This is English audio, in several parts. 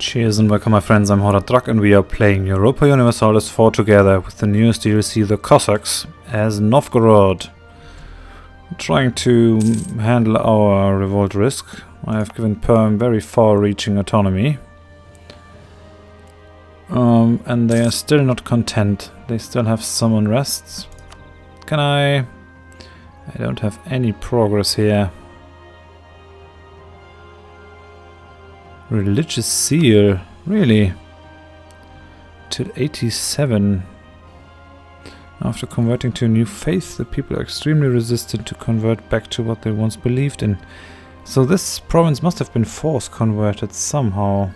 Cheers and welcome my friends, I'm Drak and we are playing Europa Universalis IV together with the newest DLC, the Cossacks, as Novgorod. Trying to handle our revolt risk. I have given Perm very far-reaching autonomy. And they are still not content. They still have some unrests. Can I don't have any progress here. Religious seal, really? Till 87. After converting to a new faith, the people are extremely resistant to convert back to what they once believed in. So this province must have been force converted somehow.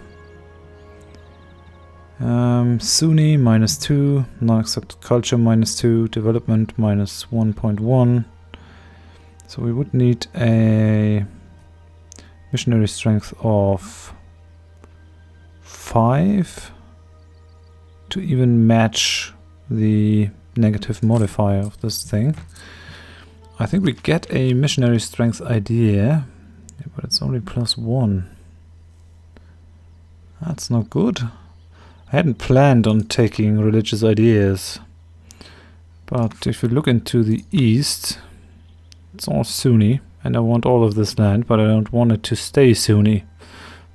Sunni -2, non-accepted culture -2, development -1.1. So we would need a missionary strength of 5 to even match the negative modifier of this thing. I think we get a missionary strength idea, but it's only +1. That's not good. I hadn't planned on taking religious ideas, but if you look into the east, it's all Sunni, and I want all of this land, but I don't want it to stay Sunni.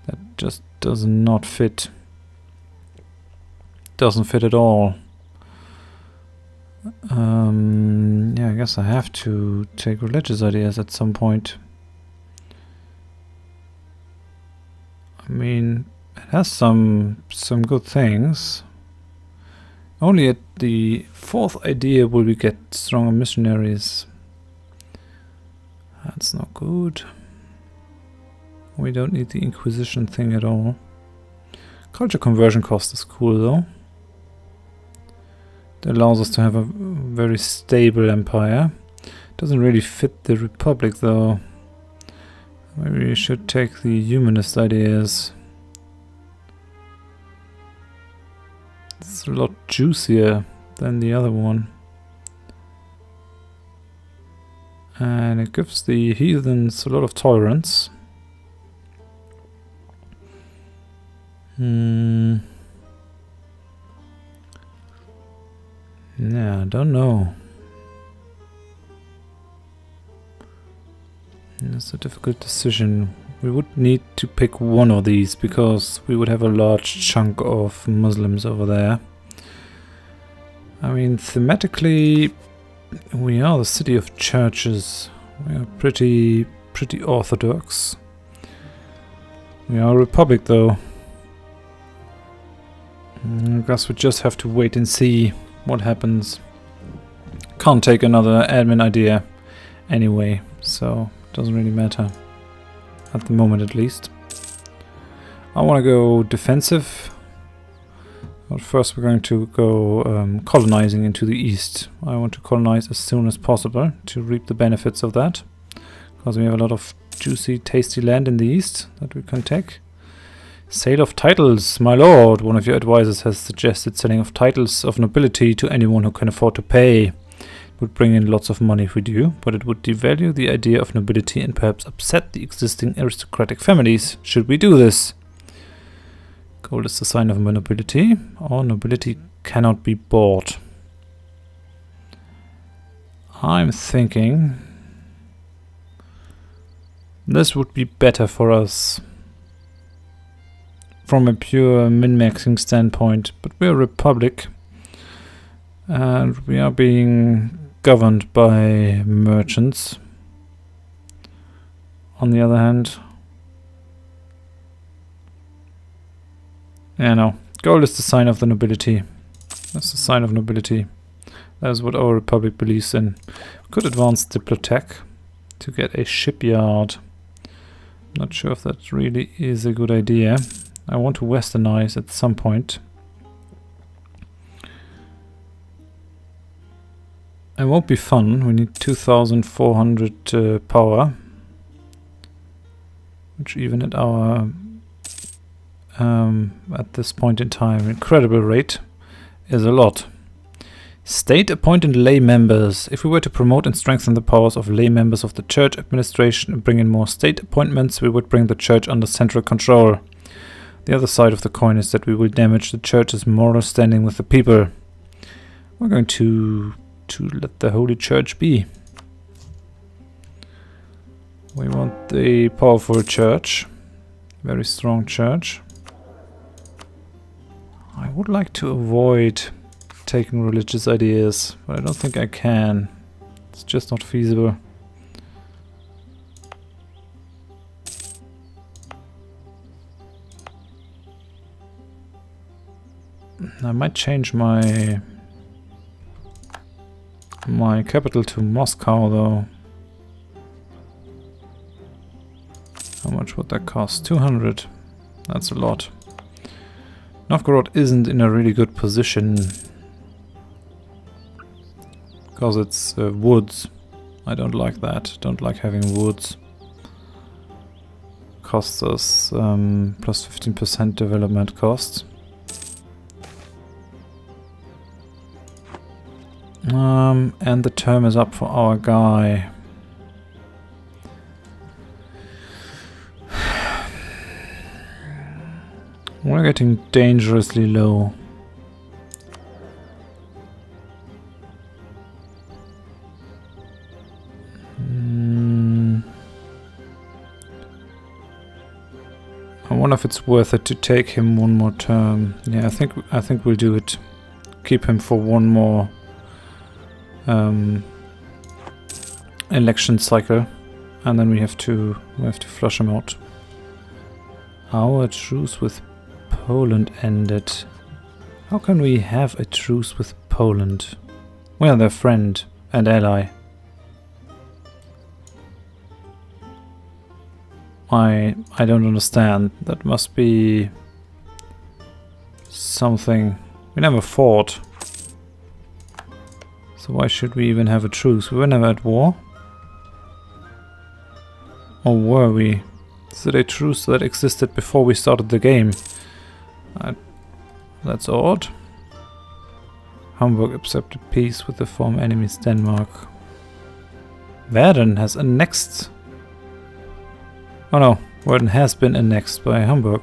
That just does not fit. Doesn't fit at all. Yeah, I guess I have to take religious ideas at some point. I mean, it has some good things. Only at the 4th idea will we get stronger missionaries. That's not good. We don't need the Inquisition thing at all. Culture conversion cost is cool though. It allows us to have a very stable empire. Doesn't really fit the Republic though. Maybe we should take the humanist ideas. It's a lot juicier than the other one. And it gives the heathens a lot of tolerance. Yeah, I don't know. It's a difficult decision. We would need to pick one of these because we would have a large chunk of Muslims over there. I mean, thematically, we are the city of churches. We are pretty orthodox. We are a republic though. I guess we just have to wait and see what happens. Can't take another admin idea anyway, so it doesn't really matter. At the moment at least. I want to go defensive. But first we're going to go colonizing into the east. I want to colonize as soon as possible to reap the benefits of that. Because we have a lot of juicy, tasty land in the east that we can take. Sale of titles, my lord. One of your advisors has suggested selling of titles of nobility to anyone who can afford to pay. It would bring in lots of money if we do, but it would devalue the idea of nobility and perhaps upset the existing aristocratic families. Should we do this? Gold is the sign of nobility, or nobility cannot be bought. I'm thinking this would be better for us from a pure min-maxing standpoint, but we're a republic and we are being governed by merchants. On the other hand, yeah, no, gold is the sign of the nobility. That's the sign of nobility. That is what our republic believes in. We could advance Diplotech to get a shipyard. Not sure if that really is a good idea. I want to westernize at some point. It won't be fun. We need 2,400 power, which even at our at this point in time incredible rate is a lot. State-appointed lay members. If we were to promote and strengthen the powers of lay members of the church administration and bring in more state appointments, we would bring the church under central control. The other side of the coin is that we will damage the church's moral standing with the people. We're going to let the Holy Church be. We want the powerful church. Very strong church. I would like to avoid taking religious ideas, but I don't think I can. It's just not feasible. I might change my capital to Moscow though. How much would that cost? 200. That's a lot. Novgorod isn't in a really good position because it's woods. I don't like that. Don't like having woods. Costs us plus 15% development costs. And the term is up for our guy. We're getting dangerously low. I wonder if it's worth it to take him one more term. Yeah, I think we'll do it. Keep him for one more election cycle, and then we have to flush him out. Our truce with Poland ended. How can we have a truce with Poland? We are their friend and ally. I don't understand. That must be something. We never fought. So why should we even have a truce? We were never at war. Or were we? Is it a truce that existed before we started the game? That's odd. Hamburg accepted peace with the former enemies Denmark. Verden has annexed. Oh no, Verden has been annexed by Hamburg.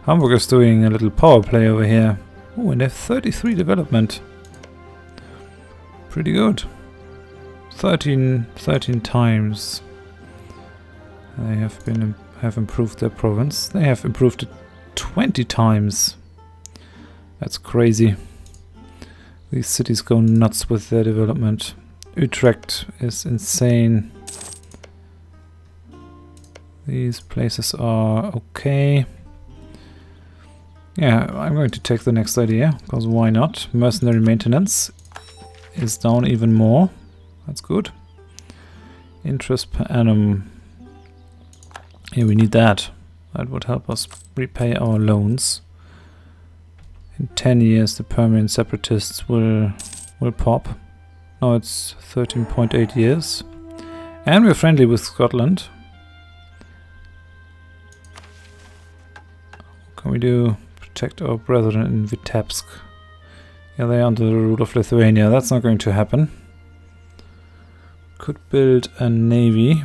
Hamburg is doing a little power play over here. Oh, and they have 33 development. Pretty good. 13 times. They have improved their province. They have improved it 20 times. That's crazy. These cities go nuts with their development. Utrecht is insane. These places are okay. Yeah, I'm going to take the next idea, because why not? Mercenary maintenance is down even more. That's good. Interest per annum. Yeah, we need that. That would help us repay our loans. In 10 years the permanent separatists will pop. Now it's 13.8 years. And we're friendly with Scotland. What can we do? Protect our brethren in Vitebsk. Yeah, they are under the rule of Lithuania. That's not going to happen. Could build a navy.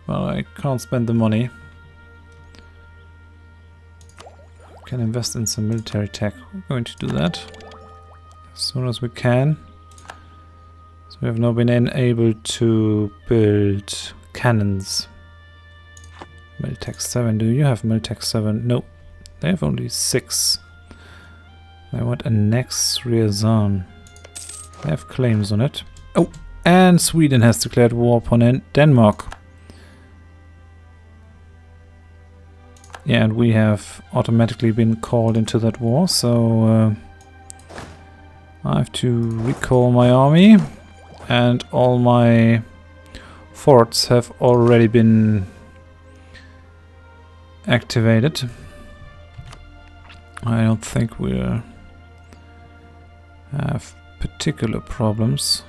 Well, I can't spend the money. Can invest in some military tech. We're going to do that as soon as we can. So we have now been able to build cannons. Miltech 7. Do you have Miltech 7? No. They have only 6. They want annex Ryazan. They have claims on it. Oh, and Sweden has declared war upon Denmark. Yeah, and we have automatically been called into that war, so I have to recall my army, and all my forts have already been activated. I don't think we'll have particular problems.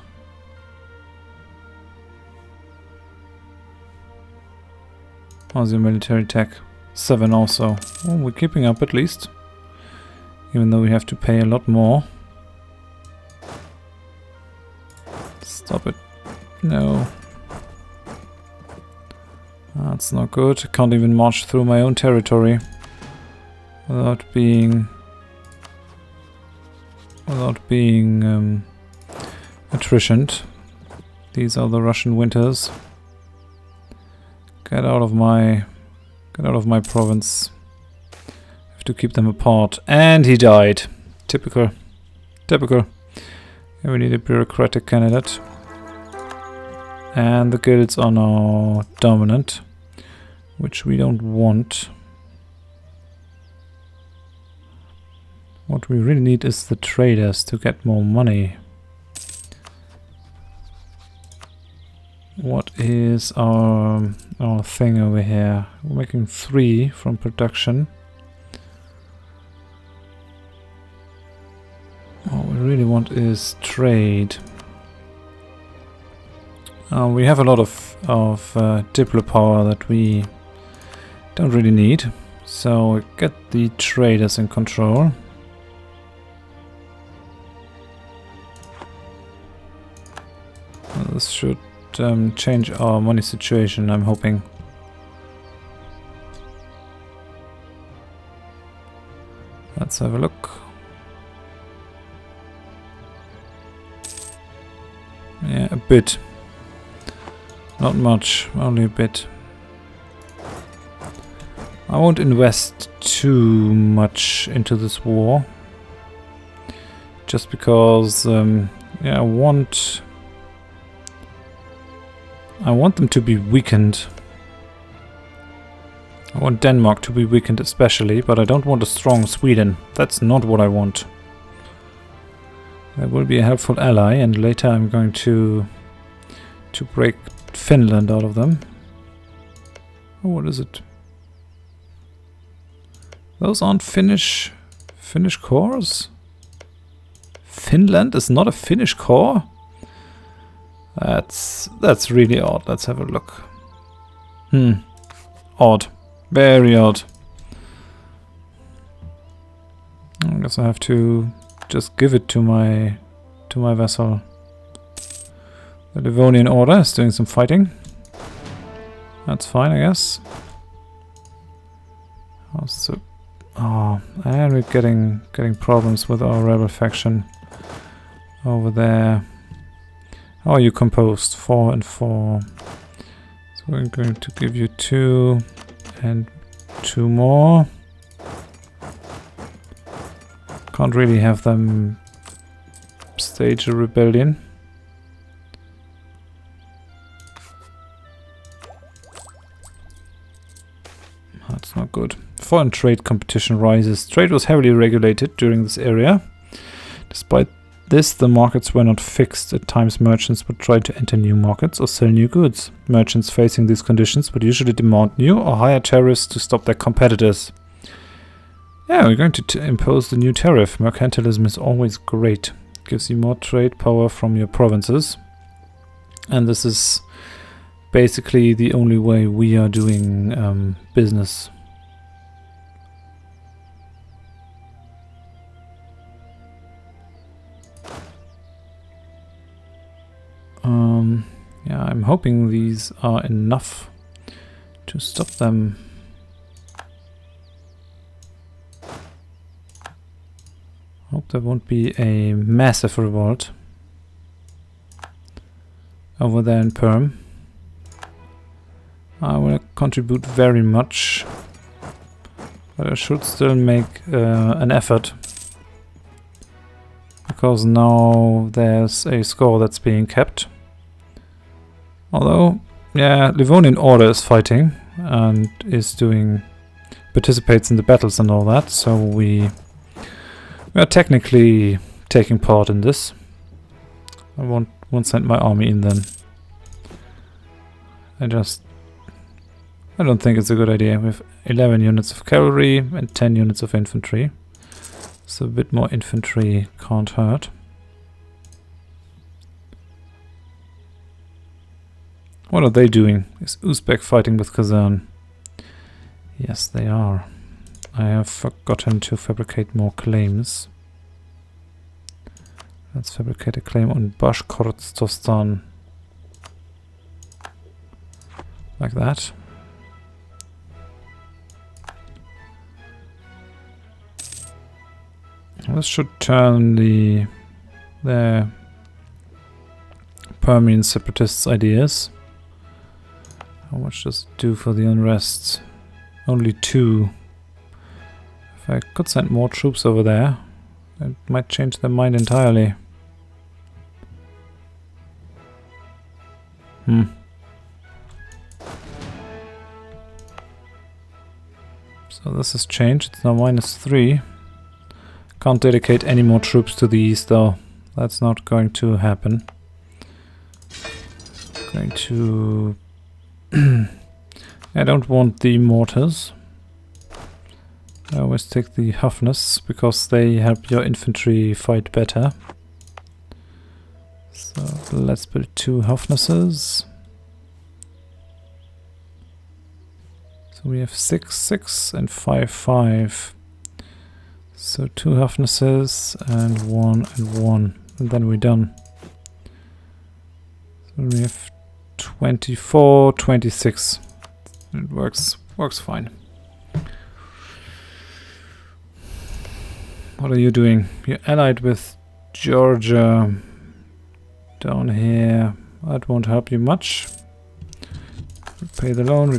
How's your military tech? 7 also. Oh, we're keeping up at least. Even though we have to pay a lot more. Stop it. No. That's not good. I can't even march through my own territory. without being attritioned. These are the Russian winters. Get out of my province. Have to keep them apart. And he died. Typical. Typical. Here we need a bureaucratic candidate. And the guilds are now dominant, which we don't want. What we really need is the traders to get more money. What is our thing over here? We're making 3 from production. What we really want is trade. We have a lot of diplo power that we don't really need. So get the traders in control. This should change our money situation, I'm hoping. Let's have a look. Yeah, a bit. Not much, only a bit. I won't invest too much into this war. Just because, yeah, I want them to be weakened. I want Denmark to be weakened especially, but I don't want a strong Sweden. That's not what I want. That will be a helpful ally, and later I'm going to break Finland out of them. Oh, what is it? Those aren't Finnish cores? Finland is not a Finnish core? That's really odd. Let's have a look. Odd. Very odd. I guess I have to just give it to my vessel. The Livonian Order is doing some fighting. That's fine, I guess. Also, and we're getting problems with our rebel faction over there. How are you composed? 4 and 4. So we're going to give you 2 and 2 more. Can't really have them stage a rebellion. That's not good. Foreign trade competition rises. Trade was heavily regulated during this area. Despite this, the markets were not fixed. At times merchants would try to enter new markets or sell new goods. Merchants facing these conditions would usually demand new or higher tariffs to stop their competitors. Yeah, we're going to impose the new tariff. Mercantilism is always great. Gives you more trade power from your provinces. And this is basically the only way we are doing business. Yeah, I'm hoping these are enough to stop them. Hope there won't be a massive revolt over there in Perm. I will contribute very much, but I should still make an effort, because now there's a score that's being kept. Although, yeah, Livonian Order is fighting and participates in the battles and all that, so we are technically taking part in this. I won't send my army in then. I don't think it's a good idea. We have 11 units of cavalry and 10 units of infantry. So a bit more infantry can't hurt. What are they doing? Is Uzbek fighting with Kazan? Yes, they are. I have forgotten to fabricate more claims. Let's fabricate a claim on Bashkortostan. Like that. This should turn the Permian separatists' ideas. How much does it do for the unrest? Only 2. If I could send more troops over there, it might change their mind entirely. So this has changed. It's now -3. Can't dedicate any more troops to the east though. That's not going to happen. Going to... I don't want the mortars. I always take the Huffness because they help your infantry fight better. So let's build 2 Huffnesses. So we have 6, 6 and 5, 5. So 2 Huffnesses and 1 and 1. And then we're done. So we have 24, 26. It works fine. What are you doing? You're allied with Georgia down here. That won't help you much. Repay the loan,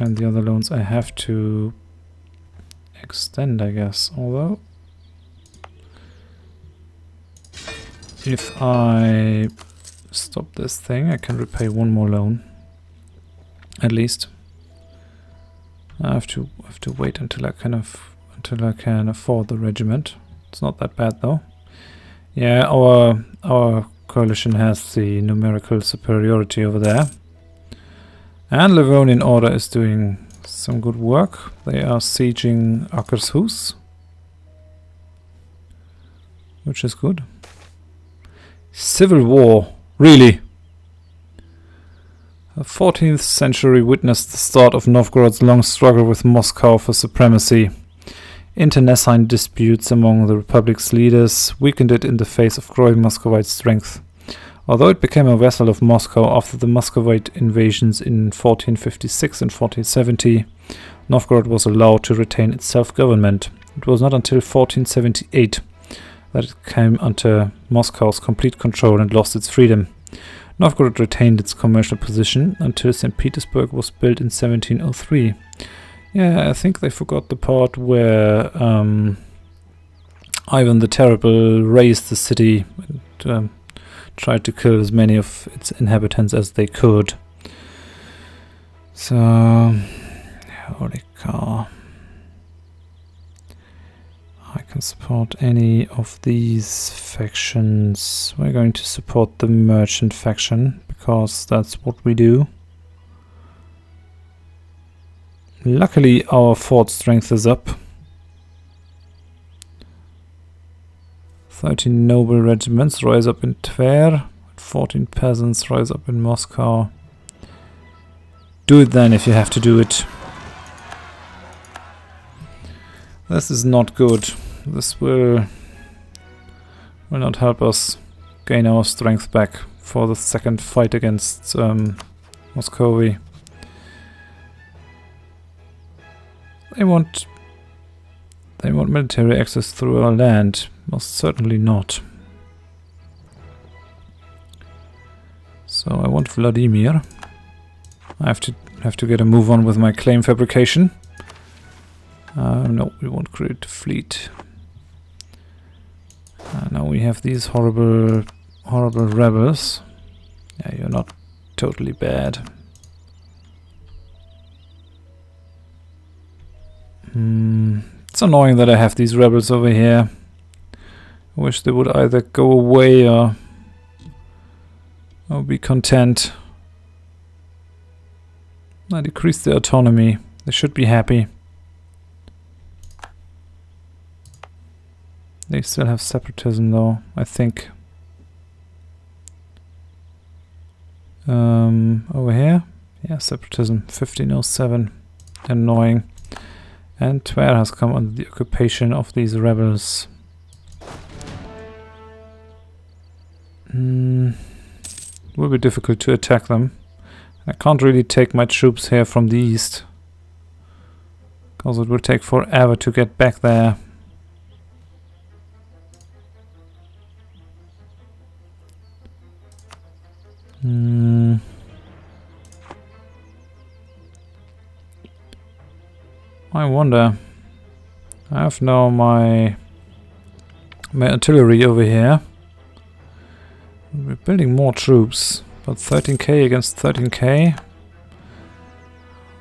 and the other loans I have to extend, I guess. Although, if I stop this thing, I can repay 1 more loan, at least. I have to wait until I can afford the regiment. It's not that bad though. Yeah, our coalition has the numerical superiority over there, and Livonian Order is doing some good work. They are sieging Akershus, which is good. Civil war, really? The 14th century witnessed the start of Novgorod's long struggle with Moscow for supremacy. Internecine disputes among the Republic's leaders weakened it in the face of growing Muscovite strength. Although it became a vassal of Moscow after the Muscovite invasions in 1456 and 1470, Novgorod was allowed to retain its self-government. It was not until 1478 that it came under Moscow's complete control and lost its freedom. Novgorod retained its commercial position until St. Petersburg was built in 1703. Yeah, I think they forgot the part where Ivan the Terrible razed the city and tried to kill as many of its inhabitants as they could. So, holy cow. I can support any of these factions. We're going to support the merchant faction because that's what we do. Luckily our fort strength is up. 13 noble regiments rise up in Tver, 14 peasants rise up in Moscow. Do it then if you have to do it. This is not good. This will not help us gain our strength back for the second fight against Muscovy. They want military access through our land. Most certainly not. So I want Vladimir. I have to get a move on with my claim fabrication. No, we won't create a fleet. Now we have these horrible rebels. Yeah, you're not totally bad. It's annoying that I have these rebels over here. I wish they would either go away or be content. I decreased their autonomy. They should be happy. They still have separatism though, I think. Over here? Yeah, separatism, 1507. Annoying. And Tver has come under the occupation of these rebels. It will be difficult to attack them. I can't really take my troops here from the east, because it will take forever to get back there. I wonder. I have now my artillery over here. We're building more troops, but 13k against 13k.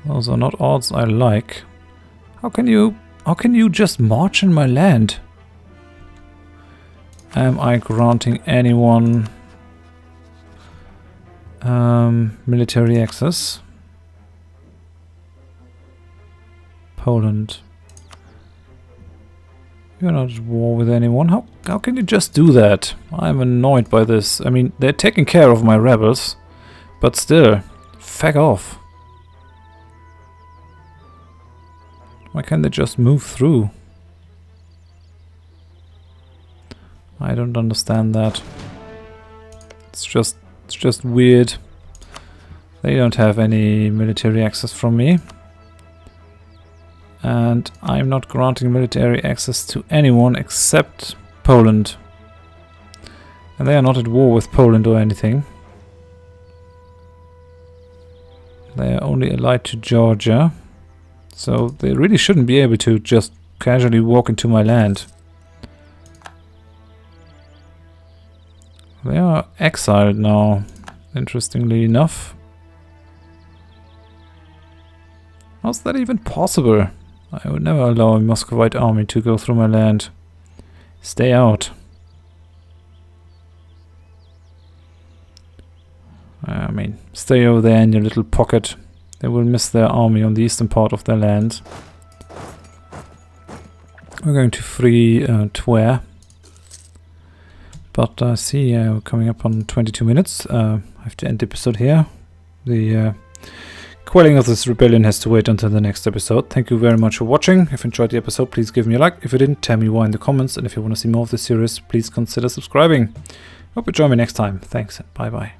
Those are not odds I like. How can you just march in my land? Am I granting anyone military access? Poland. You're not at war with anyone. How can you just do that? I'm annoyed by this. I mean, they're taking care of my rebels, but still, feck off. Why can't they just move through? I don't understand that. It's just weird. They don't have any military access from me. And I'm not granting military access to anyone except Poland. And they are not at war with Poland or anything. They are only allied to Georgia. So they really shouldn't be able to just casually walk into my land. They are exiled now, interestingly enough. How's that even possible? I would never allow a Muscovite army to go through my land. Stay out. I mean, stay over there in your little pocket. They will miss their army on the eastern part of their land. We're going to free Twer. But I see we're coming up on 22 minutes. I have to end the episode here. The quelling of this rebellion has to wait until the next episode. Thank you very much for watching. If you enjoyed the episode, please give me a like. If you didn't, tell me why in the comments. And if you want to see more of this series, please consider subscribing. Hope you join me next time. Thanks and bye bye.